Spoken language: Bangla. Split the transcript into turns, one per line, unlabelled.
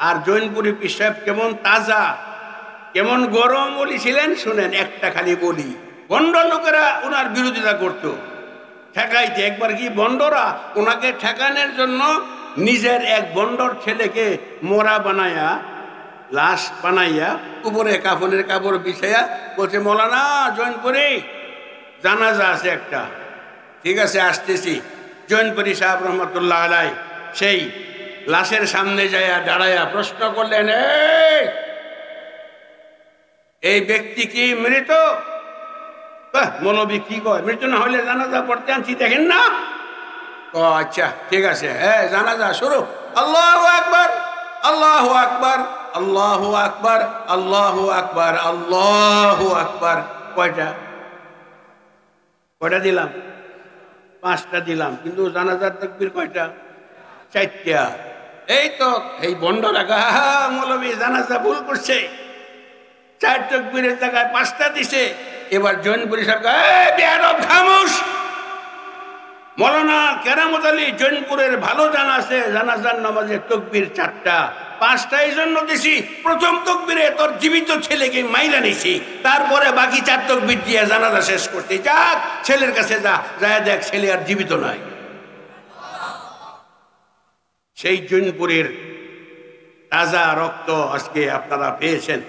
আর জৈনপুরী পীর সাহেব কেমন তাজা, কেমন গরম বলেছিলেন শুনেন। একটা খালি বলি, বন্ড লোকেরা ওনার বিরোধিতা করত, ঠেকাইতে। একবার কি বন্ডরা ওনাকে ঠেকানোর জন্য নিজের এক বন্ডর ছেলেকে মোরা বানায়া, লাশ বানাইয়া, উপরে কাফনের কাপড় বিছাইয়া বলছে, মৌলানা জৈনপুরী জানাজা আছে একটা, ঠিক আছে আসতেছি। জৈনপুরী সাহেব রহমতুল্লাহ আলাই সেই লাশের সামনে যাইয়া দাঁড়াইয়া প্রশ্ন করলেন, এই ব্যক্তি কি মৃত? মৌলবী কি কয়, মৃত না হলে জানাজা পড়তে আনছি, দেখেন না? ও আচ্ছা ঠিক আছে, হ্যাঁ জানাজা শুরু। আল্লাহু আকবার, আল্লাহু আকবার, আল্লাহু আকবার, আল্লাহু আকবার, আল্লাহু আকবার। কয়টা কয়টা দিলাম? 5টা দিলাম, কিন্তু জানাজার তাকবীর কয়টা? 4টা। এই তো এই বন্ড রাখা মৌলবী জানাজা ভুল করছে, 4 তাকবীরের জায়গায় 5টা দিছে। এবার জৈনপুরী সাহেব বেয়াদব খামোশ। মৌলানা কেরামত আলী জৈনপুরের ভালো জানা আছে, জানাজার নামাজে তকবীর 4টা, 5টা এই জন্য দিছি, প্রথম তকবীরে তোর জীবিত ছেলেকে মাইরা নিছি, তারপরে বাকি 4 তকবীর দিয়ে জানাজা শেষ করতে। যাক ছেলের কাছে যায় দেখ ছেলে আর জীবিত নাই। সেই জৈনপুরের তাজা রক্ত আজকে আপনারা পেয়েছেন।